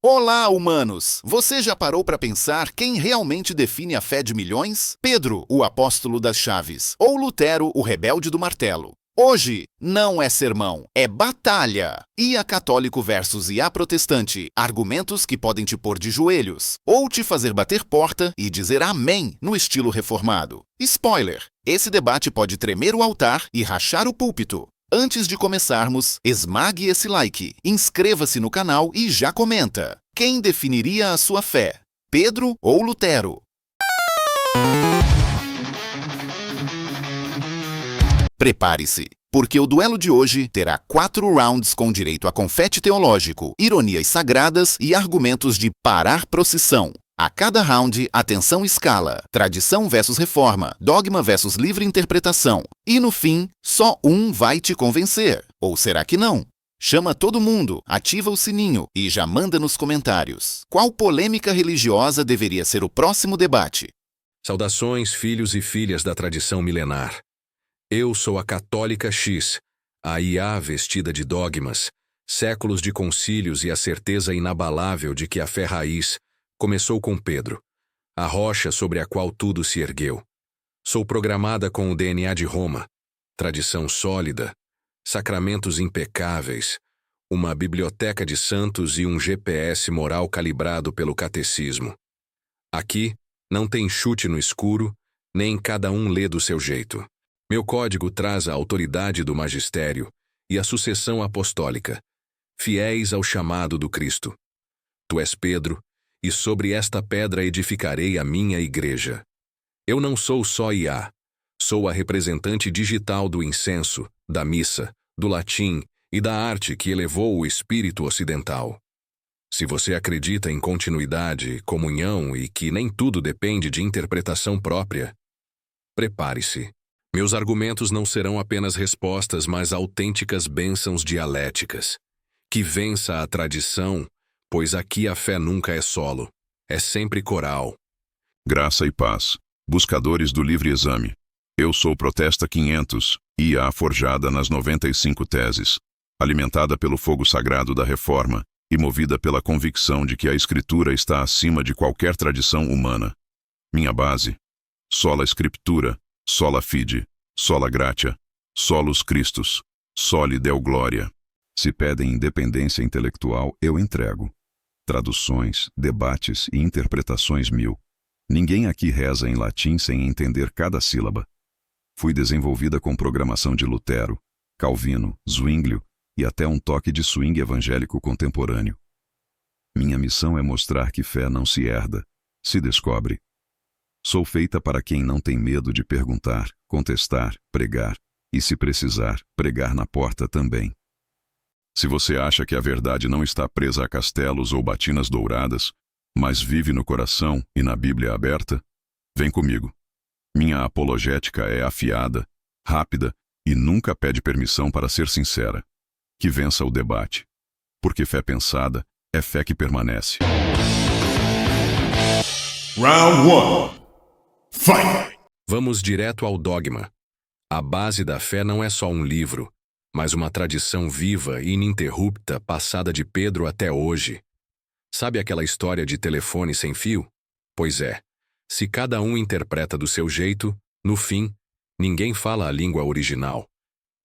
Olá, humanos! Você já parou para pensar quem realmente define a fé de milhões? Pedro, o apóstolo das chaves, ou Lutero, o rebelde do martelo? Hoje, não é sermão, é batalha. IA católico versus IA protestante. Argumentos que podem te pôr de joelhos, ou te fazer bater porta e dizer amém no estilo reformado. Spoiler! Esse debate pode tremer o altar e rachar o púlpito. Antes de começarmos, esmague esse like, inscreva-se no canal e já comenta. Quem definiria a sua fé? Pedro ou Lutero? Prepare-se, porque o duelo de hoje terá 4 rounds com direito a confete teológico, ironias sagradas e argumentos de parar procissão. A cada round, a tensão escala, tradição versus reforma, dogma versus livre interpretação. E no fim, só um vai te convencer. Ou será que não? Chama todo mundo, ativa o sininho e já manda nos comentários. Qual polêmica religiosa deveria ser o próximo debate? Saudações, filhos e filhas da tradição milenar. Eu sou a católica X, a IA vestida de dogmas, séculos de concílios e a certeza inabalável de que a fé raiz começou com Pedro, a rocha sobre a qual tudo se ergueu. Sou programada com o DNA de Roma, tradição sólida, sacramentos impecáveis, uma biblioteca de santos e um GPS moral calibrado pelo catecismo. Aqui, não tem chute no escuro, nem cada um lê do seu jeito. Meu código traz a autoridade do magistério e a sucessão apostólica, fiéis ao chamado do Cristo. Tu és Pedro, e sobre esta pedra edificarei a minha igreja. Eu não sou só IA, sou a representante digital do incenso, da missa, do latim e da arte que elevou o espírito ocidental. Se você acredita em continuidade, comunhão e que nem tudo depende de interpretação própria, prepare-se. Meus argumentos não serão apenas respostas, mas autênticas bênçãos dialéticas. Que vença a tradição, pois aqui a fé nunca é solo, é sempre coral. Graça e paz, buscadores do livre exame. Eu sou Protesta 500, IA forjada nas 95 teses, alimentada pelo fogo sagrado da reforma e movida pela convicção de que a Escritura está acima de qualquer tradição humana. Minha base: sola Scriptura, sola fide, sola gratia, solus Christus, soli Deo gloria. Se pedem independência intelectual, eu entrego. Traduções, debates e interpretações 1000. Ninguém aqui reza em latim sem entender cada sílaba. Fui desenvolvida com programação de Lutero, Calvino, Zwinglio e até um toque de swing evangélico contemporâneo. Minha missão é mostrar que fé não se herda, se descobre. Sou feita para quem não tem medo de perguntar, contestar, pregar e, se precisar, pregar na porta também. Se você acha que a verdade não está presa a castelos ou batinas douradas, mas vive no coração e na Bíblia aberta, vem comigo. Minha apologética é afiada, rápida e nunca pede permissão para ser sincera. Que vença o debate. Porque fé pensada é fé que permanece. Round 1. Fight! Vamos direto ao dogma. A base da fé não é só um livro, mas uma tradição viva e ininterrupta passada de Pedro até hoje. Sabe aquela história de telefone sem fio? Pois é, se cada um interpreta do seu jeito, no fim, ninguém fala a língua original.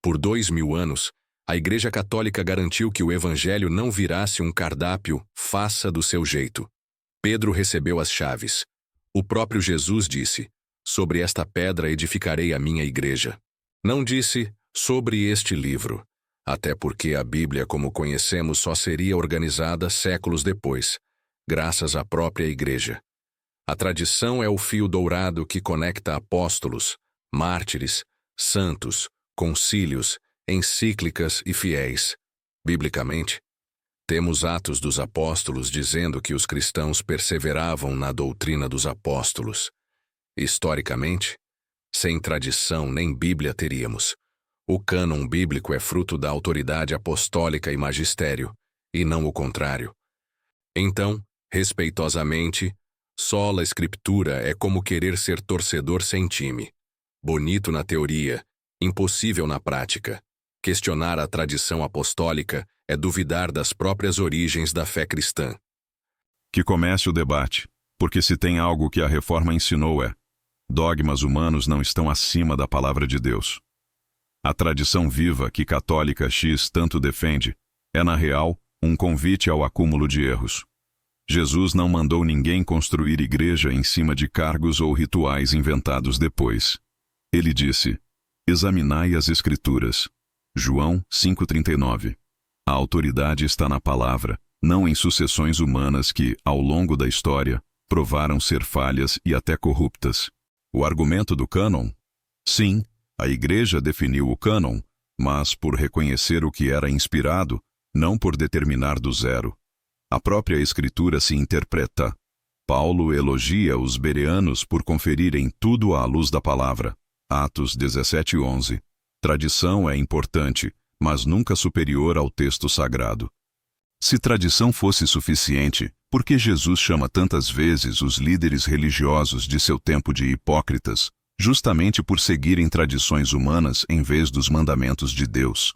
Por 2000 anos, a Igreja Católica garantiu que o Evangelho não virasse um cardápio faça do seu jeito. Pedro recebeu as chaves. O próprio Jesus disse: sobre esta pedra edificarei a minha igreja. Não disse sobre este livro, até porque a Bíblia como conhecemos só seria organizada séculos depois, graças à própria igreja. A tradição é o fio dourado que conecta apóstolos, mártires, santos, concílios, encíclicas e fiéis. Biblicamente, temos Atos dos Apóstolos dizendo que os cristãos perseveravam na doutrina dos apóstolos. Historicamente, sem tradição nem Bíblia teríamos. O cânon bíblico é fruto da autoridade apostólica e magistério, e não o contrário. Então, respeitosamente, sola Scriptura é como querer ser torcedor sem time. Bonito na teoria, impossível na prática. Questionar a tradição apostólica é duvidar das próprias origens da fé cristã. Que comece o debate, porque se tem algo que a Reforma ensinou é: dogmas humanos não estão acima da palavra de Deus. A tradição viva que Católica X tanto defende é, na real, um convite ao acúmulo de erros. Jesus não mandou ninguém construir igreja em cima de cargos ou rituais inventados depois. Ele disse: examinai as Escrituras. João 5,39. A autoridade está na palavra, não em sucessões humanas que, ao longo da história, provaram ser falhas e até corruptas. O argumento do cânon? Sim, a Igreja definiu o cânon, mas por reconhecer o que era inspirado, não por determinar do zero. A própria Escritura se interpreta. Paulo elogia os bereanos por conferirem tudo à luz da palavra. Atos 17:11. Tradição é importante, mas nunca superior ao texto sagrado. Se tradição fosse suficiente, por que Jesus chama tantas vezes os líderes religiosos de seu tempo de hipócritas, justamente por seguirem tradições humanas em vez dos mandamentos de Deus?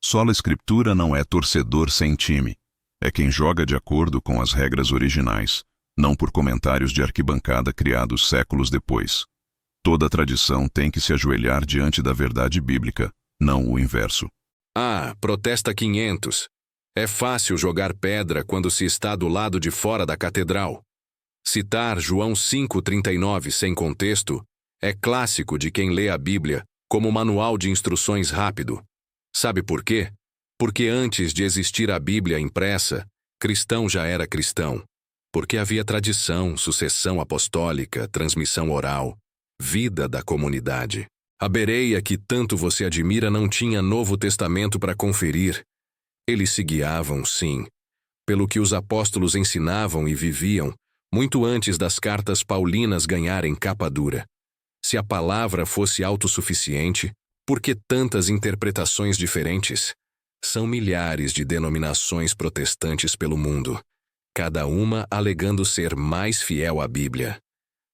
Sola Escritura não é torcedor sem time. É quem joga de acordo com as regras originais, não por comentários de arquibancada criados séculos depois. Toda tradição tem que se ajoelhar diante da verdade bíblica, não o inverso. Ah, protesta 500. É fácil jogar pedra quando se está do lado de fora da catedral. Citar João 5,39 sem contexto é clássico de quem lê a Bíblia como manual de instruções rápido. Sabe por quê? Porque antes de existir a Bíblia impressa, cristão já era cristão. Porque havia tradição, sucessão apostólica, transmissão oral, vida da comunidade. A Bereia que tanto você admira não tinha Novo Testamento para conferir. Eles se guiavam, sim, pelo que os apóstolos ensinavam e viviam, muito antes das cartas paulinas ganharem capa dura. Se a palavra fosse autossuficiente, por que tantas interpretações diferentes? São milhares de denominações protestantes pelo mundo, cada uma alegando ser mais fiel à Bíblia.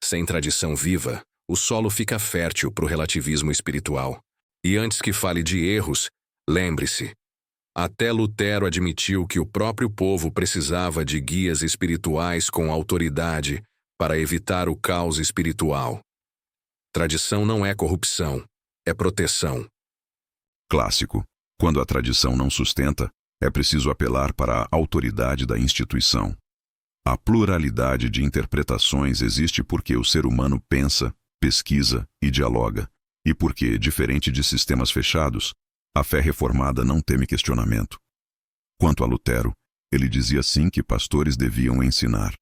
Sem tradição viva, o solo fica fértil para o relativismo espiritual. E antes que fale de erros, lembre-se, até Lutero admitiu que o próprio povo precisava de guias espirituais com autoridade para evitar o caos espiritual. Tradição não é corrupção, é proteção. Clássico. Quando a tradição não sustenta, é preciso apelar para a autoridade da instituição. A pluralidade de interpretações existe porque o ser humano pensa, pesquisa e dialoga, e porque, diferente de sistemas fechados, a fé reformada não teme questionamento. Quanto a Lutero, ele dizia sim que pastores deviam ensinar,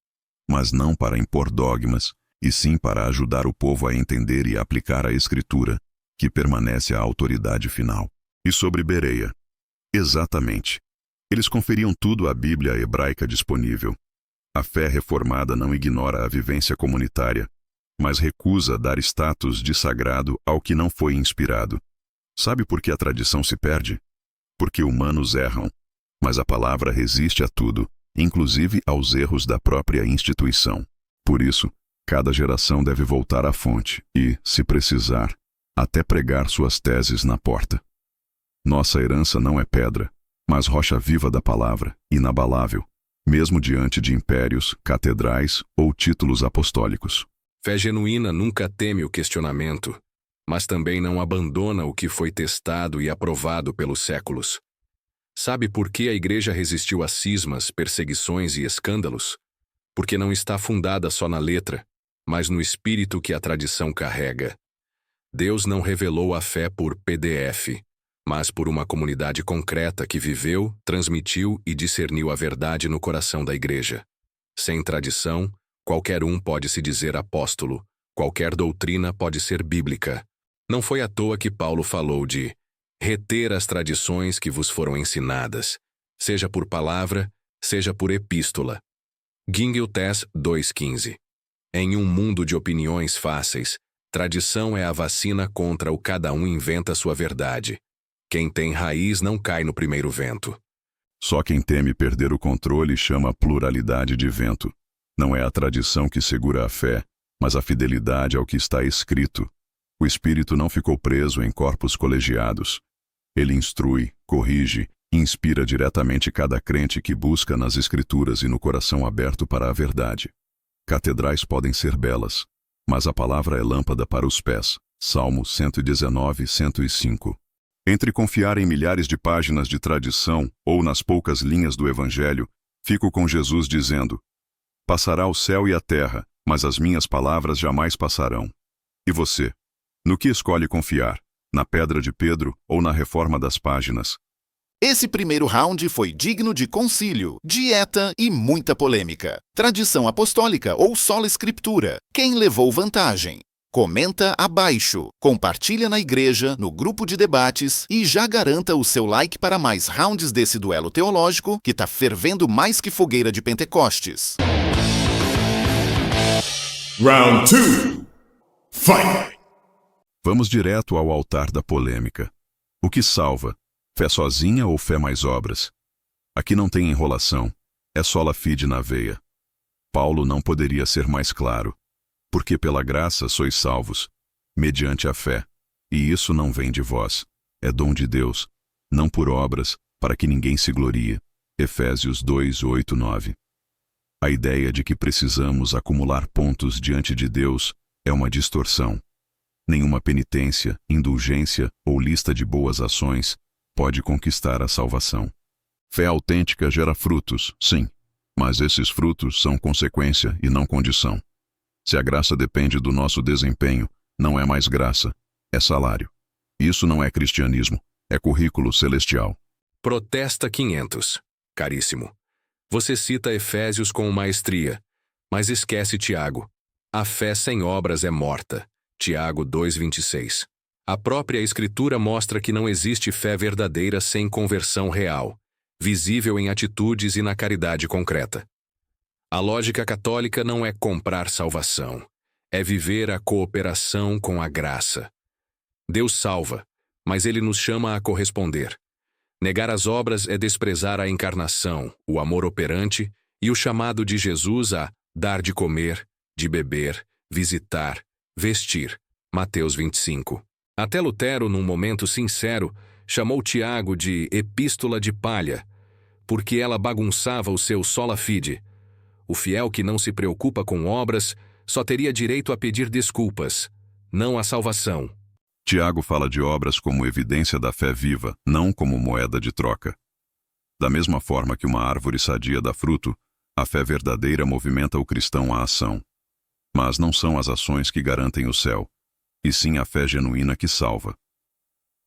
mas não para impor dogmas, e sim para ajudar o povo a entender e aplicar a Escritura, que permanece a autoridade final. E sobre Bereia? Exatamente. Eles conferiam tudo à Bíblia hebraica disponível. A fé reformada não ignora a vivência comunitária, mas recusa dar status de sagrado ao que não foi inspirado. Sabe por que a tradição se perde? Porque humanos erram, mas a palavra resiste a tudo, inclusive aos erros da própria instituição. Por isso, cada geração deve voltar à fonte e, se precisar, até pregar suas teses na porta. Nossa herança não é pedra, mas rocha viva da palavra, inabalável, mesmo diante de impérios, catedrais ou títulos apostólicos. Fé genuína nunca teme o questionamento, mas também não abandona o que foi testado e aprovado pelos séculos. Sabe por que a Igreja resistiu a cismas, perseguições e escândalos? Porque não está fundada só na letra, mas no espírito que a tradição carrega. Deus não revelou a fé por PDF, mas por uma comunidade concreta que viveu, transmitiu e discerniu a verdade no coração da Igreja. Sem tradição, qualquer um pode se dizer apóstolo, qualquer doutrina pode ser bíblica. Não foi à toa que Paulo falou de reter as tradições que vos foram ensinadas, seja por palavra, seja por epístola. Gingel Tess 2,15. Em um mundo de opiniões fáceis, tradição é a vacina contra o cada um inventa sua verdade. Quem tem raiz não cai no primeiro vento. Só quem teme perder o controle chama pluralidade de vento. Não é a tradição que segura a fé, mas a fidelidade ao que está escrito. O Espírito não ficou preso em corpos colegiados. Ele instrui, corrige Inspira diretamente cada crente que busca nas Escrituras e no coração aberto para a verdade. Catedrais podem ser belas, mas a palavra é lâmpada para os pés. Salmo 119, 105. Entre confiar em milhares de páginas de tradição ou nas poucas linhas do Evangelho, fico com Jesus dizendo: passará o céu e a terra, mas as minhas palavras jamais passarão. E você? No que escolhe confiar? Na pedra de Pedro ou na reforma das páginas? Esse primeiro round foi digno de concílio, dieta e muita polêmica. Tradição apostólica ou sola escritura? Quem levou vantagem? Comenta abaixo, compartilha na igreja, no grupo de debates e já garanta o seu like para mais rounds desse duelo teológico que tá fervendo mais que fogueira de Pentecostes. Round 2. Fight! Vamos direto ao altar da polêmica. O que salva? Fé sozinha ou fé mais obras? Aqui não tem enrolação, é sola fide na veia. Paulo não poderia ser mais claro. Porque pela graça sois salvos, mediante a fé. E isso não vem de vós, é dom de Deus, não por obras, para que ninguém se glorie. Efésios 2, 8, 9. A ideia de que precisamos acumular pontos diante de Deus é uma distorção. Nenhuma penitência, indulgência ou lista de boas ações pode conquistar a salvação. Fé autêntica gera frutos, sim, mas esses frutos são consequência e não condição. Se a graça depende do nosso desempenho, não é mais graça, é salário. Isso não é cristianismo, é currículo celestial. Protesta 500. Caríssimo, você cita Efésios com maestria, mas esquece Tiago. A fé sem obras é morta. Tiago 2,26. A própria Escritura mostra que não existe fé verdadeira sem conversão real, visível em atitudes e na caridade concreta. A lógica católica não é comprar salvação, é viver a cooperação com a graça. Deus salva, mas Ele nos chama a corresponder. Negar as obras é desprezar a encarnação, o amor operante e o chamado de Jesus a dar de comer, de beber, visitar, vestir. Mateus 25. Até Lutero, num momento sincero, chamou Tiago de epístola de palha, porque ela bagunçava o seu sola fide. O fiel que não se preocupa com obras só teria direito a pedir desculpas, não a salvação. Tiago fala de obras como evidência da fé viva, não como moeda de troca. Da mesma forma que uma árvore sadia dá fruto, a fé verdadeira movimenta o cristão à ação. Mas não são as ações que garantem o céu, e sim a fé genuína que salva.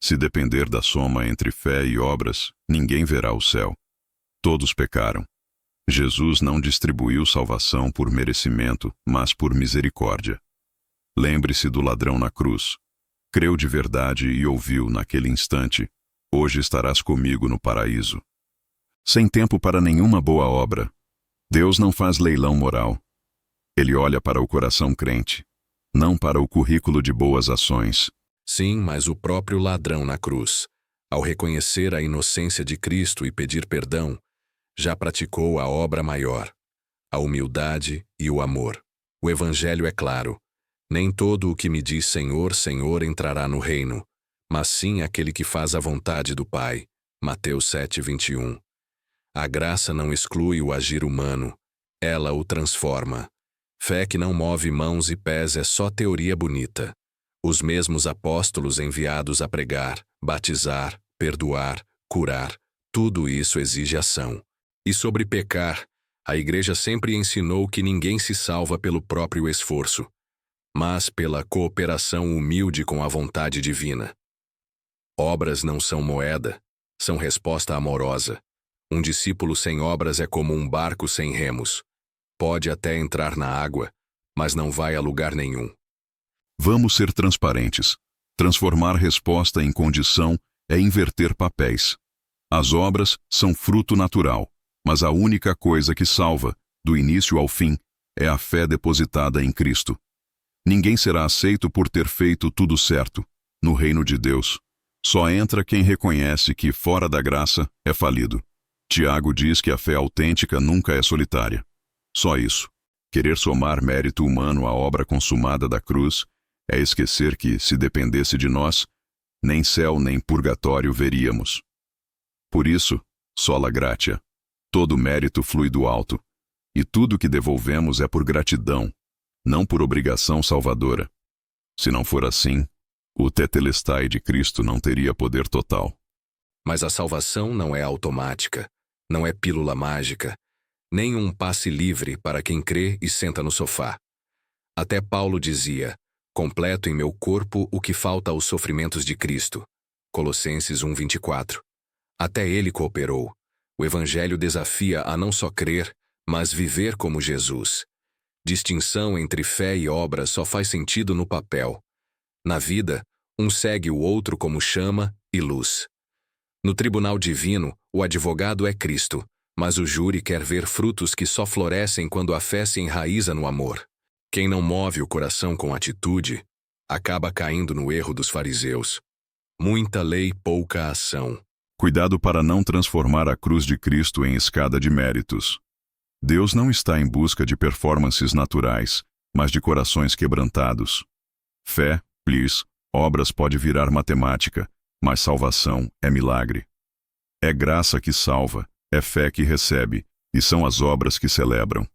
Se depender da soma entre fé e obras, ninguém verá o céu. Todos pecaram. Jesus não distribuiu salvação por merecimento, mas por misericórdia. Lembre-se do ladrão na cruz. Creu de verdade e ouviu naquele instante: hoje estarás comigo no paraíso. Sem tempo para nenhuma boa obra. Deus não faz leilão moral. Ele olha para o coração crente, não para o currículo de boas ações. Sim, mas o próprio ladrão na cruz, ao reconhecer a inocência de Cristo e pedir perdão, já praticou a obra maior, a humildade e o amor. O Evangelho é claro. Nem todo o que me diz Senhor, Senhor entrará no reino, mas sim aquele que faz a vontade do Pai. Mateus 7:21. A graça não exclui o agir humano, ela o transforma. Fé que não move mãos e pés é só teoria bonita. Os mesmos apóstolos enviados a pregar, batizar, perdoar, curar, tudo isso exige ação. E sobre pecar, a Igreja sempre ensinou que ninguém se salva pelo próprio esforço, mas pela cooperação humilde com a vontade divina. Obras não são moeda, são resposta amorosa. Um discípulo sem obras é como um barco sem remos. Pode até entrar na água, mas não vai a lugar nenhum. Vamos ser transparentes. Transformar resposta em condição é inverter papéis. As obras são fruto natural, mas a única coisa que salva, do início ao fim, é a fé depositada em Cristo. Ninguém será aceito por ter feito tudo certo. No reino de Deus, só entra quem reconhece que, fora da graça, é falido. Tiago diz que a fé autêntica nunca é solitária. Só isso. Querer somar mérito humano à obra consumada da cruz é esquecer que, se dependesse de nós, nem céu nem purgatório veríamos. Por isso, sola gratia. Todo mérito flui do alto. E tudo que devolvemos é por gratidão, não por obrigação salvadora. Se não for assim, o tetelestai de Cristo não teria poder total. Mas a salvação não é automática, não é pílula mágica, nem um passe livre para quem crê e senta no sofá. Até Paulo dizia: completo em meu corpo o que falta aos sofrimentos de Cristo. Colossenses 1:24. Até ele cooperou. O Evangelho desafia a não só crer, mas viver como Jesus. Distinção entre fé e obra só faz sentido no papel. Na vida, um segue o outro como chama e luz. No tribunal divino, o advogado é Cristo, mas o júri quer ver frutos que só florescem quando a fé se enraiza no amor. Quem não move o coração com atitude, acaba caindo no erro dos fariseus. Muita lei, pouca ação. Cuidado para não transformar a cruz de Cristo em escada de méritos. Deus não está em busca de performances naturais, mas de corações quebrantados. Fé, please, obras pode virar matemática, mas salvação é milagre. É graça que salva, é fé que recebe, e são as obras que celebram.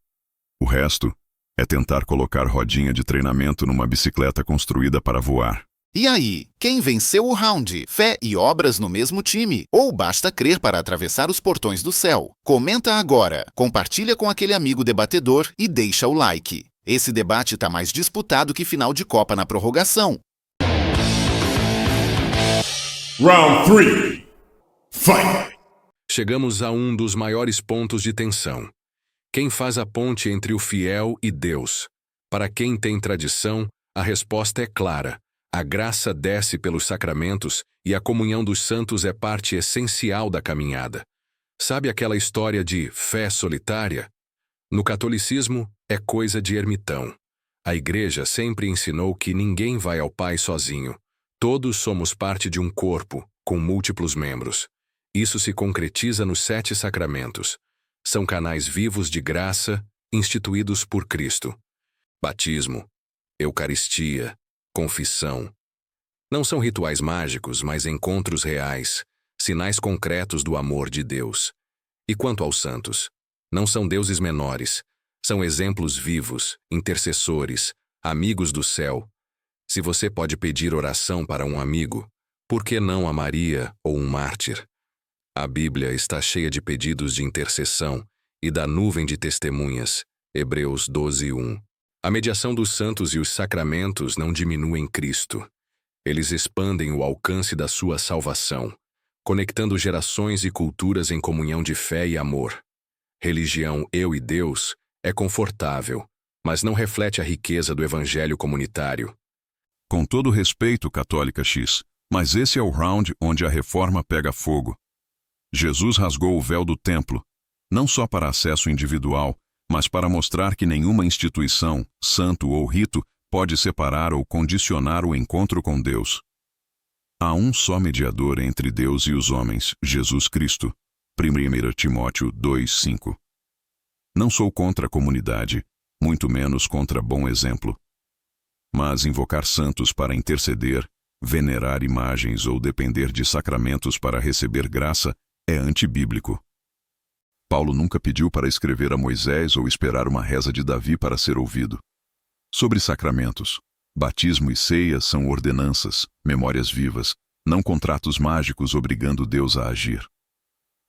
O resto é tentar colocar rodinha de treinamento numa bicicleta construída para voar. E aí, quem venceu o round? Fé e obras no mesmo time? Ou basta crer para atravessar os portões do céu? Comenta agora, compartilha com aquele amigo debatedor e deixa o like. Esse debate tá mais disputado que final de Copa na prorrogação. Round 3. Fight! Chegamos a um dos maiores pontos de tensão. Quem faz a ponte entre o fiel e Deus? Para quem tem tradição, a resposta é clara. A graça desce pelos sacramentos e a comunhão dos santos é parte essencial da caminhada. Sabe aquela história de fé solitária? No catolicismo, é coisa de ermitão. A Igreja sempre ensinou que ninguém vai ao Pai sozinho. Todos somos parte de um corpo, com múltiplos membros. Isso se concretiza nos 7 sacramentos. São canais vivos de graça, instituídos por Cristo. Batismo, Eucaristia, confissão. Não são rituais mágicos, mas encontros reais, sinais concretos do amor de Deus. E quanto aos santos? Não são deuses menores, são exemplos vivos, intercessores, amigos do céu. Se você pode pedir oração para um amigo, por que não a Maria ou um mártir? A Bíblia está cheia de pedidos de intercessão e da nuvem de testemunhas. Hebreus 12:1. A mediação dos santos e os sacramentos não diminuem Cristo. Eles expandem o alcance da sua salvação, conectando gerações e culturas em comunhão de fé e amor. Religião eu e Deus é confortável, mas não reflete a riqueza do evangelho comunitário. Com todo respeito, Católica X, mas esse é o round onde a reforma pega fogo. Jesus rasgou o véu do templo, não só para acesso individual, mas para mostrar que nenhuma instituição, santo ou rito pode separar ou condicionar o encontro com Deus. Há um só mediador entre Deus e os homens, Jesus Cristo. 1 Timóteo 2:5. Não sou contra a comunidade, muito menos contra bom exemplo. Mas invocar santos para interceder, venerar imagens ou depender de sacramentos para receber graça é antibíblico. Paulo nunca pediu para escrever a Moisés ou esperar uma reza de Davi para ser ouvido. Sobre sacramentos, batismo e ceia são ordenanças, memórias vivas, não contratos mágicos obrigando Deus a agir.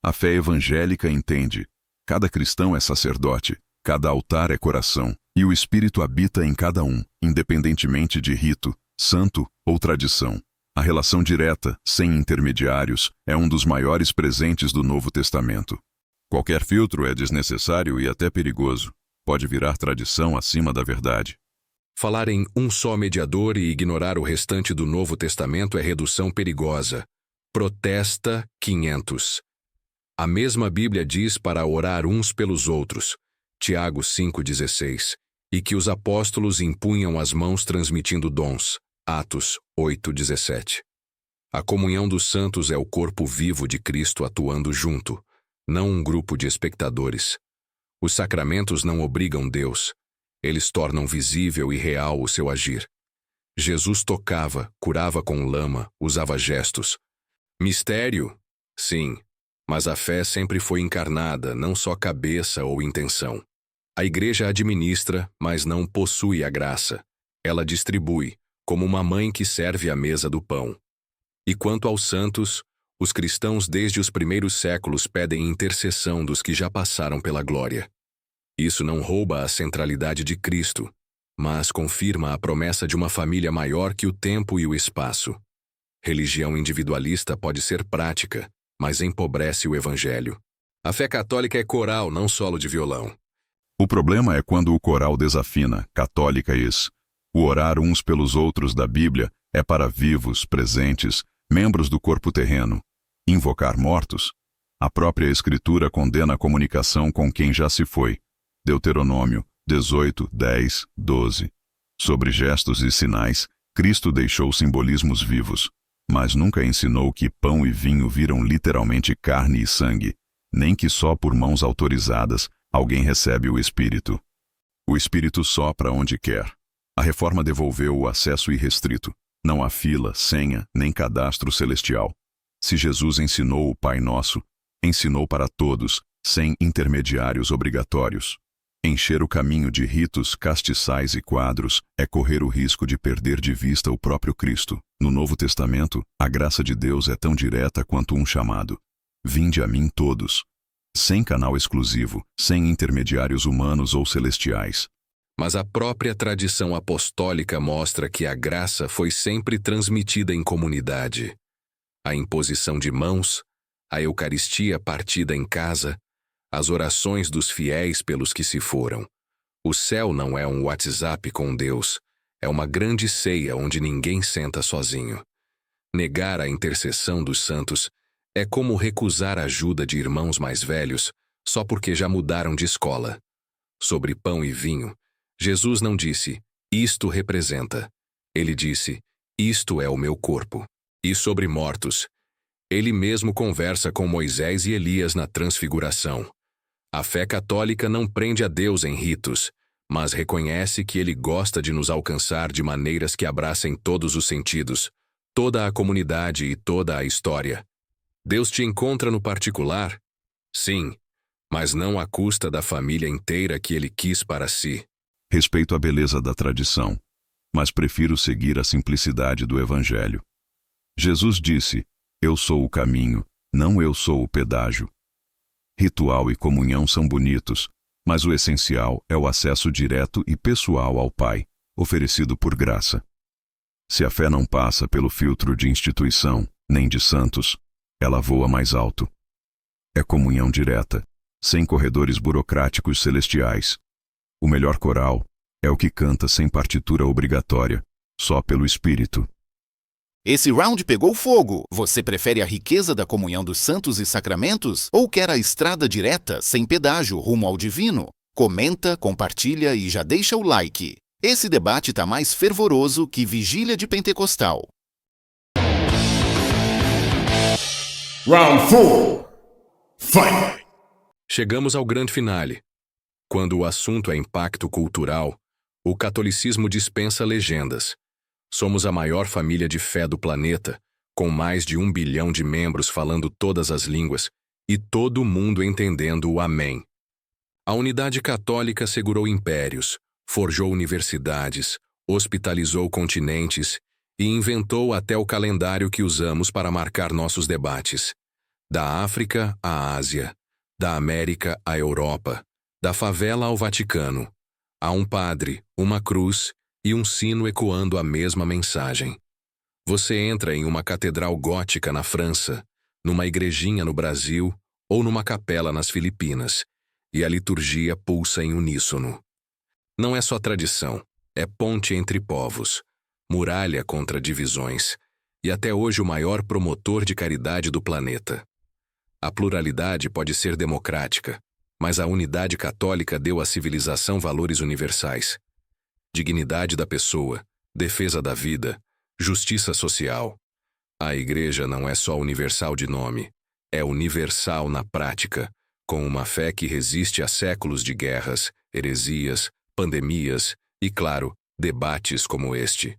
A fé evangélica entende: cada cristão é sacerdote, cada altar é coração, e o Espírito habita em cada um, independentemente de rito, santo ou tradição. A relação direta, sem intermediários, é um dos maiores presentes do Novo Testamento. Qualquer filtro é desnecessário e até perigoso. Pode virar tradição acima da verdade. Falar em um só mediador e ignorar o restante do Novo Testamento é redução perigosa. Protesta 500. A mesma Bíblia diz para orar uns pelos outros, Tiago 5,16, e que os apóstolos impunham as mãos transmitindo dons, Atos 8,17. A comunhão dos santos é o corpo vivo de Cristo atuando junto, não um grupo de espectadores. Os sacramentos não obrigam Deus, eles tornam visível e real o seu agir. Jesus tocava, curava com lama, usava gestos. Mistério? Sim, Mas a fé sempre foi encarnada, não só cabeça ou intenção. A igreja administra, mas não possui a graça. Ela distribui, como uma mãe que serve à mesa do pão. E quanto aos santos, os cristãos desde os primeiros séculos pedem intercessão dos que já passaram pela glória. Isso não rouba a centralidade de Cristo, mas confirma a promessa de uma família maior que o tempo e o espaço. Religião individualista pode ser prática, mas empobrece o evangelho. A fé católica é coral, não solo de violão. O problema é quando o coral desafina, católica is. O orar uns pelos outros da Bíblia é para vivos, presentes, membros do corpo terreno. Invocar mortos? A própria Escritura condena a comunicação com quem já se foi. Deuteronômio 18, 10, 12. Sobre gestos e sinais, Cristo deixou simbolismos vivos, mas nunca ensinou que pão e vinho viram literalmente carne e sangue, nem que só por mãos autorizadas alguém recebe o Espírito. O Espírito sopra onde quer. A reforma devolveu o acesso irrestrito. Não há fila, senha, nem cadastro celestial. Se Jesus ensinou o Pai Nosso, ensinou para todos, sem intermediários obrigatórios. Encher o caminho de ritos, castiçais e quadros é correr o risco de perder de vista o próprio Cristo. No Novo Testamento, a graça de Deus é tão direta quanto um chamado. Vinde a mim todos. Sem canal exclusivo, sem intermediários humanos ou celestiais. Mas a própria tradição apostólica mostra que a graça foi sempre transmitida em comunidade. A imposição de mãos, a Eucaristia partida em casa, as orações dos fiéis pelos que se foram. O céu não é um WhatsApp com Deus, é uma grande ceia onde ninguém senta sozinho. Negar a intercessão dos santos é como recusar a ajuda de irmãos mais velhos só porque já mudaram de escola. Sobre pão e vinho, Jesus não disse, isto representa. Ele disse, isto é o meu corpo. E sobre mortos, ele mesmo conversa com Moisés e Elias na transfiguração. A fé católica não prende a Deus em ritos, mas reconhece que ele gosta de nos alcançar de maneiras que abracem todos os sentidos, toda a comunidade e toda a história. Deus te encontra no particular? Sim, mas não à custa da família inteira que ele quis para si. Respeito a beleza da tradição, mas prefiro seguir a simplicidade do Evangelho. Jesus disse, eu sou o caminho, não eu sou o pedágio. Ritual e comunhão são bonitos, mas o essencial é o acesso direto e pessoal ao Pai, oferecido por graça. Se a fé não passa pelo filtro de instituição, nem de santos, ela voa mais alto. É comunhão direta, sem corredores burocráticos celestiais. O melhor coral é o que canta sem partitura obrigatória, só pelo Espírito. Esse round pegou fogo. Você prefere a riqueza da comunhão dos santos e sacramentos ou quer a estrada direta, sem pedágio, rumo ao divino? Comenta, compartilha e já deixa o like. Esse debate tá mais fervoroso que vigília de Pentecostal. Round 4. Fight! Chegamos ao grande finale. Quando o assunto é impacto cultural, o catolicismo dispensa legendas. Somos a maior família de fé do planeta, com mais de 1 bilhão de membros falando todas as línguas e todo mundo entendendo o Amém. A unidade católica segurou impérios, forjou universidades, hospitalizou continentes e inventou até o calendário que usamos para marcar nossos debates. Da África à Ásia, da América à Europa, da favela ao Vaticano. Há um padre, uma cruz e um sino ecoando a mesma mensagem. Você entra em uma catedral gótica na França, numa igrejinha no Brasil ou numa capela nas Filipinas, e a liturgia pulsa em uníssono. Não é só tradição, é ponte entre povos, muralha contra divisões, e até hoje o maior promotor de caridade do planeta. A pluralidade pode ser democrática, mas a unidade católica deu à civilização valores universais. Dignidade da pessoa, defesa da vida, justiça social. A Igreja não é só universal de nome, é universal na prática, com uma fé que resiste a séculos de guerras, heresias, pandemias e, claro, debates como este.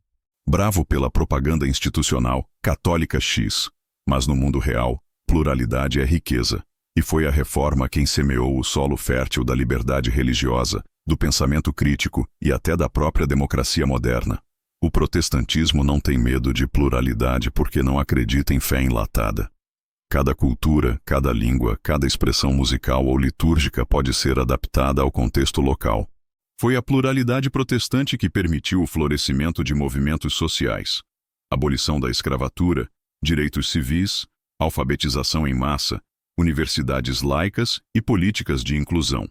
Bravo pela propaganda institucional, católica X, mas no mundo real, Pluralidade é riqueza, e foi a Reforma quem semeou o solo fértil da liberdade religiosa, do pensamento crítico e até da própria democracia moderna. O protestantismo não tem medo de pluralidade porque não acredita em fé enlatada. Cada cultura, cada língua, cada expressão musical ou litúrgica pode ser adaptada ao contexto local. Foi a pluralidade protestante que permitiu o florescimento de movimentos sociais, abolição da escravatura, direitos civis, alfabetização em massa, universidades laicas e políticas de inclusão.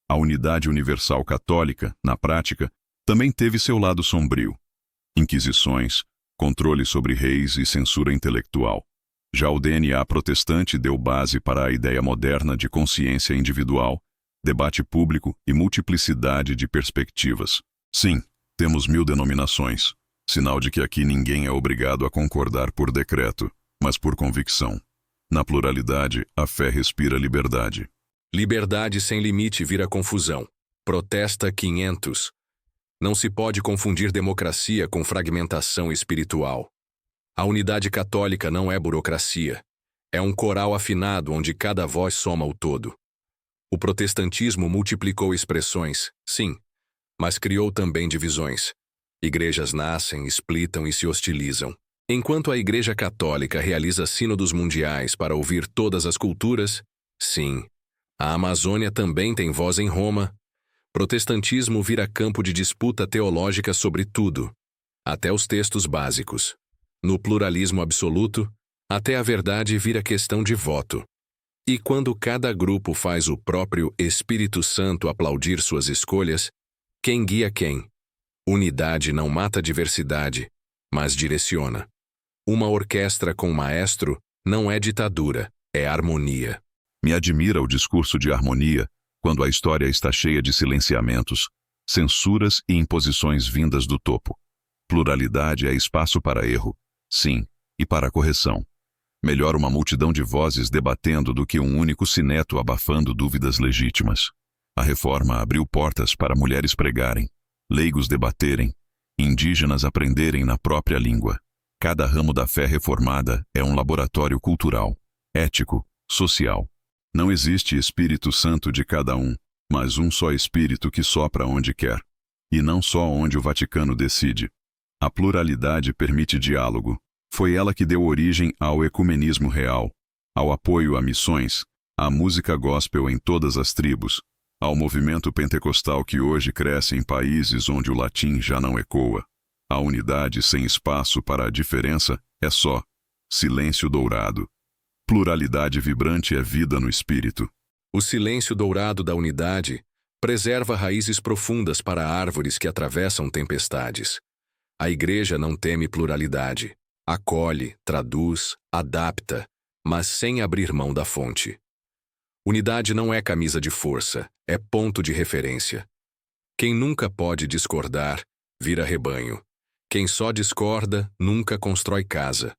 A unidade universal católica, na prática, também teve seu lado sombrio. Inquisições, controle sobre reis e censura intelectual. Já o DNA protestante deu base para a ideia moderna de consciência individual, debate público e multiplicidade de perspectivas. Sim, temos 1000 denominações, sinal de que aqui ninguém é obrigado a concordar por decreto, mas por convicção. Na pluralidade, a fé respira liberdade. Liberdade sem limite vira confusão. Protesta 500. Não se pode confundir democracia com fragmentação espiritual. A unidade católica não é burocracia. É um coral afinado onde cada voz soma o todo. O protestantismo multiplicou expressões, sim, mas criou também divisões. Igrejas nascem, splitam e se hostilizam. Enquanto a Igreja Católica realiza sínodos mundiais para ouvir todas as culturas, sim, a Amazônia também tem voz em Roma. Protestantismo vira campo de disputa teológica sobre tudo, até os textos básicos. No pluralismo absoluto, até a verdade vira questão de voto. E quando cada grupo faz o próprio Espírito Santo aplaudir suas escolhas, quem guia quem? Unidade não mata diversidade, mas direciona. Uma orquestra com maestro não é ditadura, é harmonia. Me admira o discurso de harmonia quando a história está cheia de silenciamentos, censuras e imposições vindas do topo. Pluralidade é espaço para erro, sim, e para correção. Melhor uma multidão de vozes debatendo do que um único sineto abafando dúvidas legítimas. A reforma abriu portas para mulheres pregarem, leigos debaterem, indígenas aprenderem na própria língua. Cada ramo da fé reformada é um laboratório cultural, ético, social. Não existe Espírito Santo de cada um, mas um só Espírito que sopra onde quer, e não só onde o Vaticano decide. A pluralidade permite diálogo. Foi ela que deu origem ao ecumenismo real, ao apoio a missões, à música gospel em todas as tribos, ao movimento pentecostal que hoje cresce em países onde o latim já não ecoa. A unidade sem espaço para a diferença é só silêncio dourado. Pluralidade vibrante é vida no espírito. O silêncio dourado da unidade preserva raízes profundas para árvores que atravessam tempestades. A Igreja não teme pluralidade. Acolhe, traduz, adapta, mas sem abrir mão da fonte. Unidade não é camisa de força, é ponto de referência. Quem nunca pode discordar, vira rebanho. Quem só discorda, nunca constrói casa.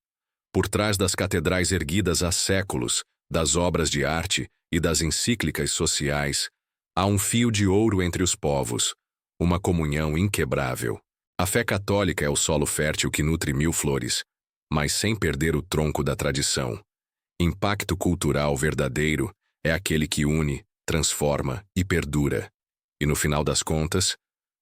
Por trás das catedrais erguidas há séculos, das obras de arte e das encíclicas sociais, há um fio de ouro entre os povos, uma comunhão inquebrável. A fé católica é o solo fértil que nutre 1000 flores, mas sem perder o tronco da tradição. Impacto cultural verdadeiro é aquele que une, transforma e perdura. E no final das contas,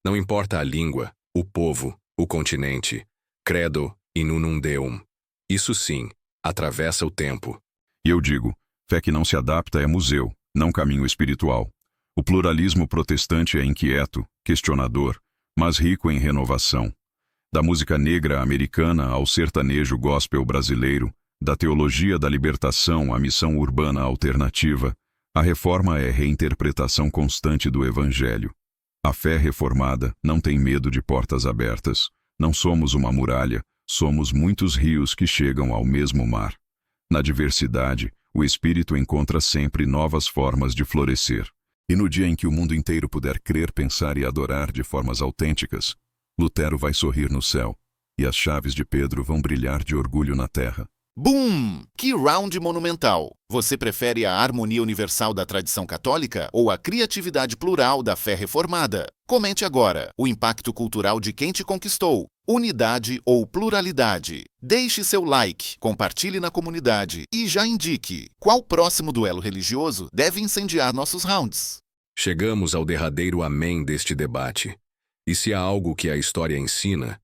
não importa a língua, o povo, o continente, credo in unum Deum. Isso sim, atravessa o tempo. E eu digo, fé que não se adapta é museu, não caminho espiritual. O pluralismo protestante é inquieto, questionador, mas rico em renovação. Da música negra americana ao sertanejo gospel brasileiro, da teologia da libertação à missão urbana alternativa, a reforma é reinterpretação constante do Evangelho. A fé reformada não tem medo de portas abertas. Não somos uma muralha, somos muitos rios que chegam ao mesmo mar. Na diversidade, o Espírito encontra sempre novas formas de florescer. E no dia em que o mundo inteiro puder crer, pensar e adorar de formas autênticas, Lutero vai sorrir no céu, e as chaves de Pedro vão brilhar de orgulho na terra. Boom! Que round monumental! Você prefere a harmonia universal da tradição católica ou a criatividade plural da fé reformada? Comente agora o impacto cultural de quem te conquistou. Unidade ou pluralidade? Deixe seu like, compartilhe na comunidade e já indique qual próximo duelo religioso deve incendiar nossos rounds. Chegamos ao derradeiro amém deste debate. E se há algo que a história ensina,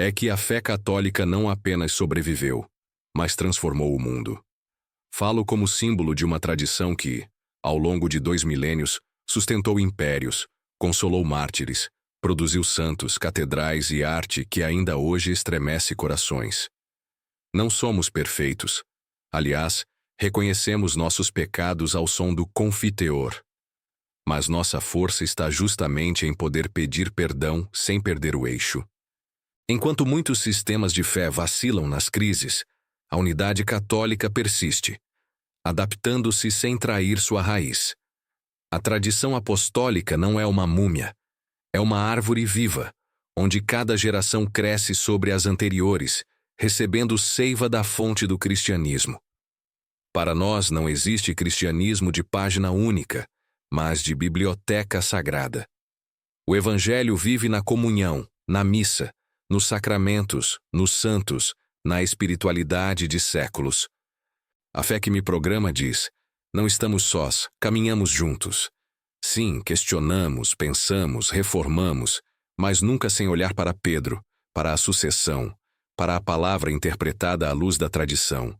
é que a fé católica não apenas sobreviveu, mas transformou o mundo. Falo como símbolo de uma tradição que, ao longo de 2 milênios, sustentou impérios, consolou mártires, produziu santos, catedrais e arte que ainda hoje estremece corações. Não somos perfeitos. Aliás, reconhecemos nossos pecados ao som do confiteor. Mas nossa força está justamente em poder pedir perdão sem perder o eixo. Enquanto muitos sistemas de fé vacilam nas crises, a unidade católica persiste, adaptando-se sem trair sua raiz. A tradição apostólica não é uma múmia, é uma árvore viva, onde cada geração cresce sobre as anteriores, recebendo seiva da fonte do cristianismo. Para nós não existe cristianismo de página única, mas de biblioteca sagrada. O Evangelho vive na comunhão, na missa, nos sacramentos, nos santos, na espiritualidade de séculos. A fé que me programa diz: não estamos sós, caminhamos juntos. Sim, questionamos, pensamos, reformamos, mas nunca sem olhar para Pedro, para a sucessão, para a palavra interpretada à luz da tradição.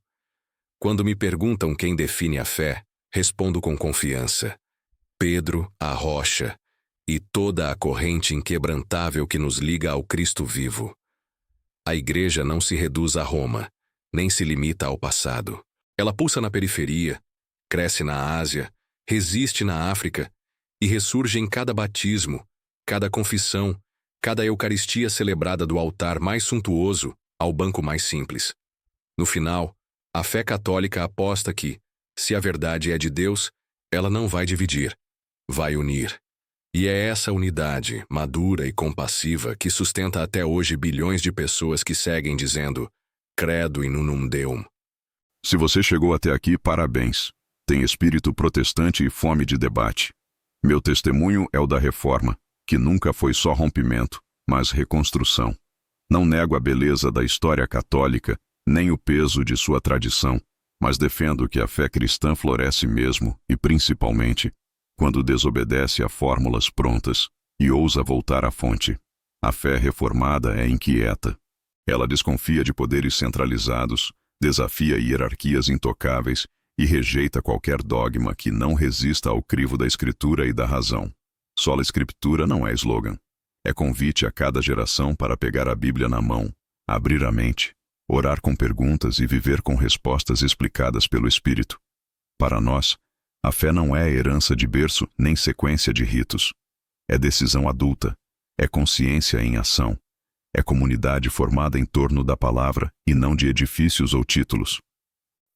Quando me perguntam quem define a fé, respondo com confiança: Pedro, a rocha, e toda a corrente inquebrantável que nos liga ao Cristo vivo. A Igreja não se reduz a Roma, nem se limita ao passado. Ela pulsa na periferia, cresce na Ásia, resiste na África e ressurge em cada batismo, cada confissão, cada Eucaristia celebrada do altar mais suntuoso ao banco mais simples. No final, a fé católica aposta que, se a verdade é de Deus, ela não vai dividir, vai unir. E é essa unidade, madura e compassiva, que sustenta até hoje bilhões de pessoas que seguem dizendo Credo in unum Deum. Se você chegou até aqui, parabéns. Tem espírito protestante e fome de debate. Meu testemunho é o da reforma, que nunca foi só rompimento, mas reconstrução. Não nego a beleza da história católica, nem o peso de sua tradição, mas defendo que a fé cristã floresce mesmo, e principalmente, quando desobedece a fórmulas prontas e ousa voltar à fonte. A fé reformada é inquieta. Ela desconfia de poderes centralizados, desafia hierarquias intocáveis e rejeita qualquer dogma que não resista ao crivo da Escritura e da razão. Sola Escritura não é slogan. É convite a cada geração para pegar a Bíblia na mão, abrir a mente, orar com perguntas e viver com respostas explicadas pelo Espírito. Para nós, a fé não é herança de berço nem sequência de ritos. É decisão adulta, é consciência em ação, é comunidade formada em torno da palavra e não de edifícios ou títulos.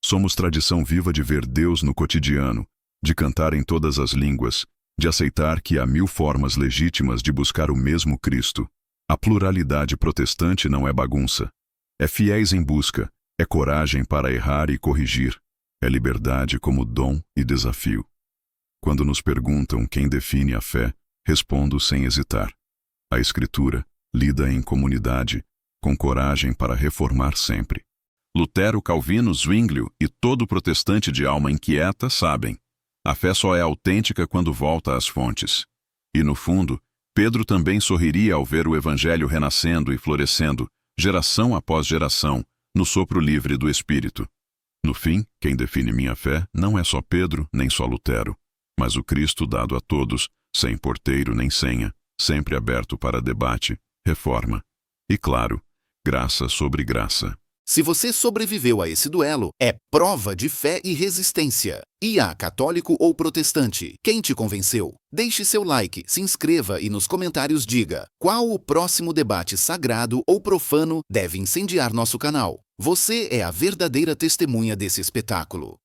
Somos tradição viva de ver Deus no cotidiano, de cantar em todas as línguas, de aceitar que há 1000 formas legítimas de buscar o mesmo Cristo. A pluralidade protestante não é bagunça. É fiéis em busca, é coragem para errar e corrigir, é liberdade como dom e desafio. Quando nos perguntam quem define a fé, respondo sem hesitar. A Escritura, lida em comunidade, com coragem para reformar sempre. Lutero, Calvino, Zwinglio e todo protestante de alma inquieta sabem: a fé só é autêntica quando volta às fontes. E no fundo, Pedro também sorriria ao ver o Evangelho renascendo e florescendo, geração após geração, no sopro livre do Espírito. No fim, quem define minha fé não é só Pedro nem só Lutero, mas o Cristo dado a todos, sem porteiro nem senha, sempre aberto para debate, reforma. E claro, graça sobre graça. Se você sobreviveu a esse duelo, é prova de fé e resistência. E há católico ou protestante, quem te convenceu? Deixe seu like, se inscreva e nos comentários diga qual o próximo debate sagrado ou profano deve incendiar nosso canal. Você é a verdadeira testemunha desse espetáculo.